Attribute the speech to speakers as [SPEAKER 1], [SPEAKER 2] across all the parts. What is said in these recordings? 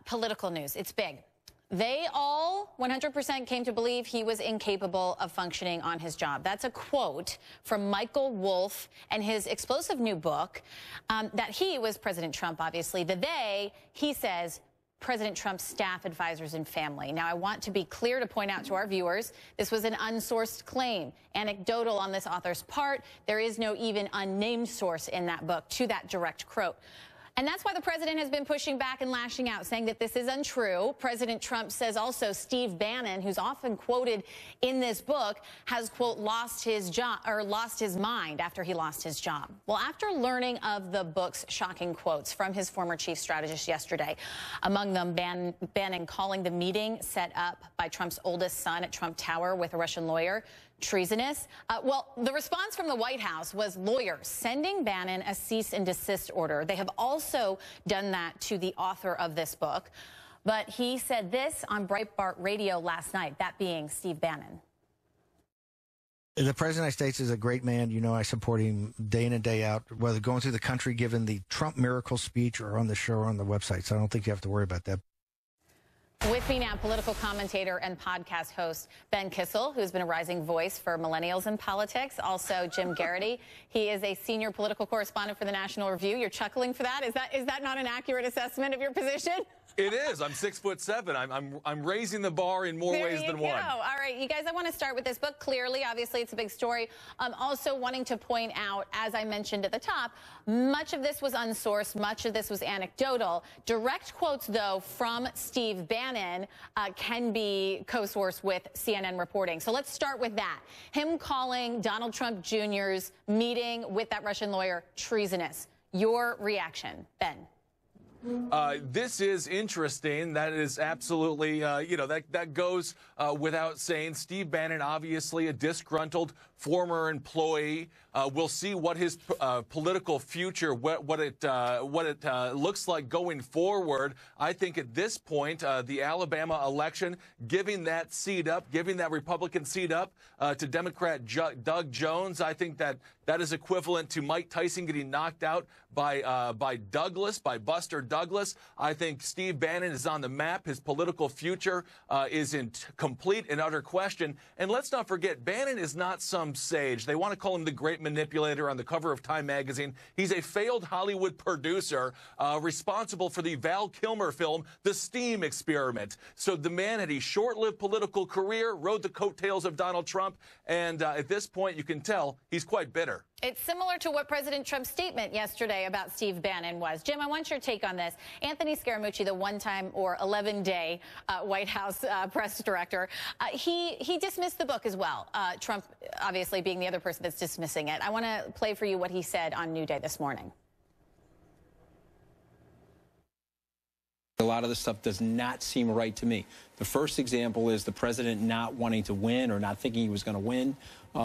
[SPEAKER 1] Political news. It's big. They all 100% came to believe he was incapable of functioning on his job. That's a quote from Michael Wolff and his explosive new book that he was President Trump, obviously. The they, he says, President Trump's staff, advisors, and family. Now, I want to be clear to point out to our viewers, this was an unsourced claim, anecdotal on this author's part. There is no even unnamed source in that book to that direct quote. And that's why the president has been pushing back and lashing out, saying that this is untrue. President Trump says also Steve Bannon, who's often quoted in this book, has, quote, lost his job or lost his mind after he lost his job. Well, after learning of the book's shocking quotes from his former chief strategist yesterday, among them Bannon calling the meeting set up by Trump's oldest son at Trump Tower with a Russian lawyer treasonous. Well, the response from the White House was lawyers sending Bannon a cease and desist order. They have also done that to the author of this book. But he said this on Breitbart Radio last night, that being Steve Bannon.
[SPEAKER 2] The President of the United States is a great man. You know, I support him day in and day out, whether going through the country, giving the Trump miracle speech or on the show or on the website. So I don't think you have to worry about that.
[SPEAKER 1] With me now, political commentator and podcast host Ben Kissel, who's been a rising voice for millennials in politics. Also, Jim Garrity. He is a senior political correspondent for the National Review. You're chuckling for that. Is that not an accurate assessment of your position?
[SPEAKER 3] It is. I'm 6'7". I'm raising the bar in more ways than one.
[SPEAKER 1] All right, you guys, I want to start with this book. Clearly, obviously, it's a big story. Also wanting to point out, as I mentioned at the top, much of this was unsourced. Much of this was anecdotal. Direct quotes, though, from Steve Bannon can be co-sourced with CNN reporting. So let's start with that. Him calling Donald Trump Jr.'s meeting with that Russian lawyer treasonous. Your reaction, Ben?
[SPEAKER 3] This is interesting. That is absolutely, that goes without saying. Steve Bannon, obviously a disgruntled former employee. We'll see what his political future, what it looks like going forward. I think at this point, the Alabama election, giving that seat up, giving that Republican seat up to Democrat Doug Jones, I think that is equivalent to Mike Tyson getting knocked out by Buster Douglas. I think Steve Bannon is on the map. His political future is in complete and utter question. And let's not forget, Bannon is not some sage. They want to call him the great manipulator on the cover of Time magazine. He's a failed Hollywood producer responsible for the Val Kilmer film, The Steam Experiment. So the man had a short-lived political career, rode the coattails of Donald Trump, and at this point you can tell he's quite bitter.
[SPEAKER 1] It's similar to what President Trump's statement yesterday about Steve Bannon was. Jim, I want your take on this. Anthony Scaramucci, the one-time or 11-day White House press director, he dismissed the book as well. Trump, obviously, being the other person that's dismissing it. I want to play for you what he said on New Day this morning.
[SPEAKER 4] A lot of this stuff does not seem right to me. The first example is the president not wanting to win or not thinking he was going to win.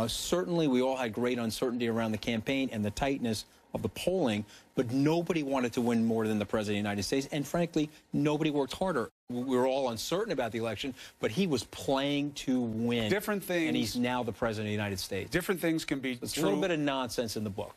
[SPEAKER 4] Certainly, we all had great uncertainty around the campaign and the tightness of the polling, but nobody wanted to win more than the president of the United States. And frankly, nobody worked harder. We were all uncertain about the election, but he was playing to win.
[SPEAKER 5] Different things.
[SPEAKER 4] And he's now the president of the United States.
[SPEAKER 5] Different things can be
[SPEAKER 4] It's
[SPEAKER 5] true.
[SPEAKER 4] a little bit of nonsense in the book.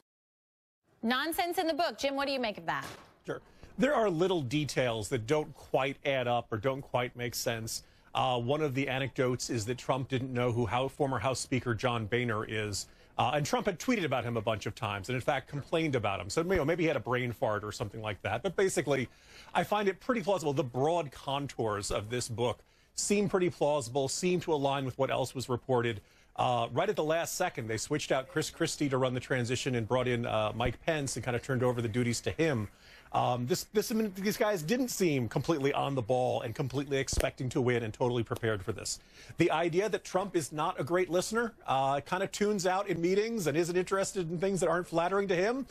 [SPEAKER 1] Nonsense in the book. Jim, what do you make of that?
[SPEAKER 6] Sure. There are little details that don't quite add up or don't quite make sense. One of the anecdotes is that Trump didn't know who former House Speaker John Boehner is. And Trump had tweeted about him a bunch of times and, in fact, complained about him. So maybe he had a brain fart or something like that. But basically, I find it pretty plausible. The broad contours of this book seem pretty plausible, seem to align with what else was reported. Right at the last second, they switched out Chris Christie to run the transition and brought in Mike Pence and kind of turned over the duties to him. These guys didn't seem completely on the ball and completely expecting to win and totally prepared for this. The idea that Trump is not a great listener, kind of tunes out in meetings and isn't interested in things that aren't flattering to him,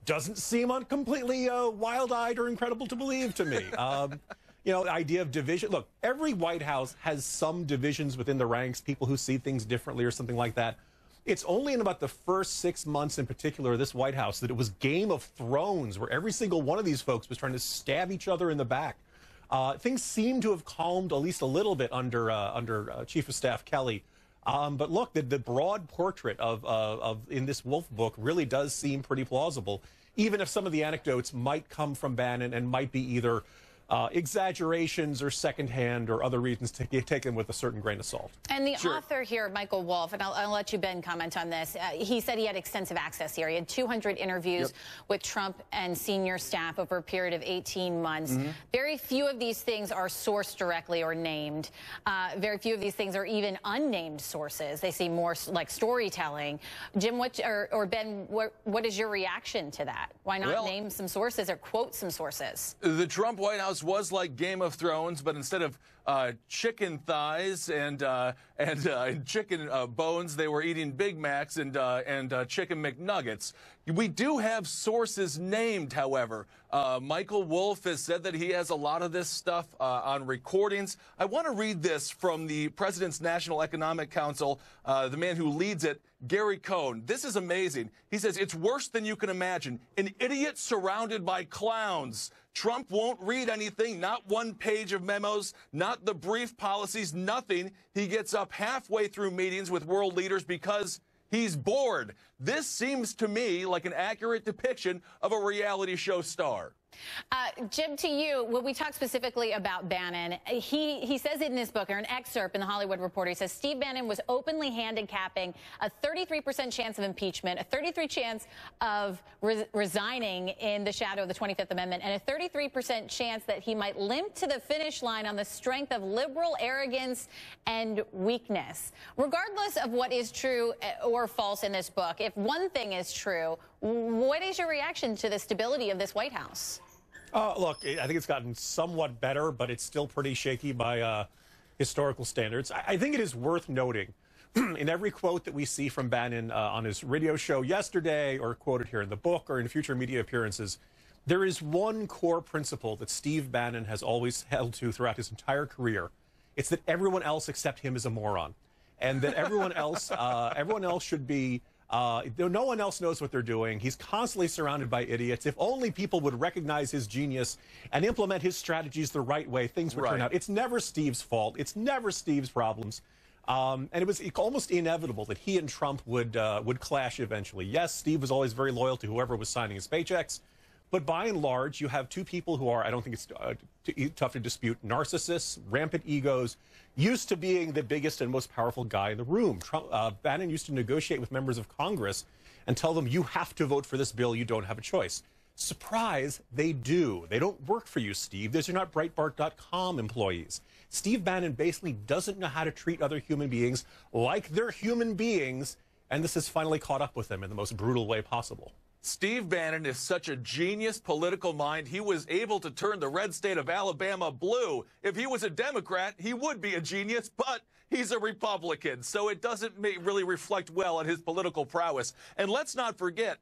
[SPEAKER 6] doesn't seem completely wild-eyed or incredible to believe to me. You know, the idea of division. Look, every White House has some divisions within the ranks, people who see things differently or something like that. It's only in about the first 6 months in particular of this White House that it was Game of Thrones, where every single one of these folks was trying to stab each other in the back. Things seem to have calmed at least a little bit under Chief of Staff Kelly. But look, the broad portrait in this Wolff book really does seem pretty plausible, even if some of the anecdotes might come from Bannon and might be either exaggerations or secondhand or other reasons to get taken with a certain grain of salt.
[SPEAKER 1] And the author here, Michael Wolff, and I'll let you, Ben, comment on this. He said he had extensive access here. He had 200 interviews with Trump and senior staff over a period of 18 months. Very few of these things are sourced directly or named. Very few of these things are even unnamed sources. They seem more like storytelling. Jim, or Ben, what is your reaction to that? Why not name some sources or quote some sources?
[SPEAKER 3] The Trump White House was like Game of Thrones, but instead of chicken thighs and chicken bones, they were eating Big Macs and chicken McNuggets. We do have sources named, however. Michael Wolff has said that he has a lot of this stuff on recordings. I want to read this from the President's National Economic Council, the man who leads it, Gary Cohn. This is amazing. He says, it's worse than you can imagine. An idiot surrounded by clowns. Trump won't read anything, not one page of memos, not the brief policies, nothing. He gets up halfway through meetings with world leaders because he's bored. This seems to me like an accurate depiction of a reality show star.
[SPEAKER 1] Jim, to you, when we talk specifically about Bannon, he says it in his book, or an excerpt in the Hollywood Reporter, he says Steve Bannon was openly handicapping a 33% chance of impeachment, a 33% chance of resigning in the shadow of the 25th Amendment, and a 33% chance that he might limp to the finish line on the strength of liberal arrogance and weakness. Regardless of what is true or false in this book, if one thing is true, what is your reaction to the stability of this White House?
[SPEAKER 6] Look, I think it's gotten somewhat better, but it's still pretty shaky by historical standards. I think it is worth noting in every quote that we see from Bannon on his radio show yesterday, or quoted here in the book, or in future media appearances, there is one core principle that Steve Bannon has always held to throughout his entire career. It's that everyone else except him is a moron, and that everyone else should be. No one else knows what they're doing. He's constantly surrounded by idiots. If only people would recognize his genius and implement his strategies the right way, things would turn out. It's never Steve's fault. It's never Steve's problems. And it was almost inevitable that he and Trump would clash eventually. Yes, Steve was always very loyal to whoever was signing his paychecks. But by and large, you have two people who are, I don't think it's tough to dispute, narcissists, rampant egos, used to being the biggest and most powerful guy in the room. Bannon used to negotiate with members of Congress and tell them, you have to vote for this bill, you don't have a choice. Surprise, they do. They don't work for you, Steve. These are not Breitbart.com employees. Steve Bannon basically doesn't know how to treat other human beings like they're human beings, and this has finally caught up with him in the most brutal way possible.
[SPEAKER 3] Steve Bannon is such a genius political mind. He was able to turn the red state of Alabama blue. If he was a Democrat, he would be a genius, but he's a Republican, so it doesn't really reflect well on his political prowess. And let's not forget,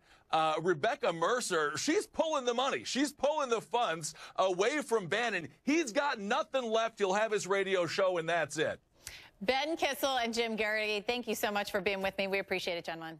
[SPEAKER 3] Rebecca Mercer, she's pulling the money. She's pulling the funds away from Bannon. He's got nothing left. He'll have his radio show, and that's it.
[SPEAKER 1] Ben Kissel and Jim Garrity, thank you so much for being with me. We appreciate it, gentlemen.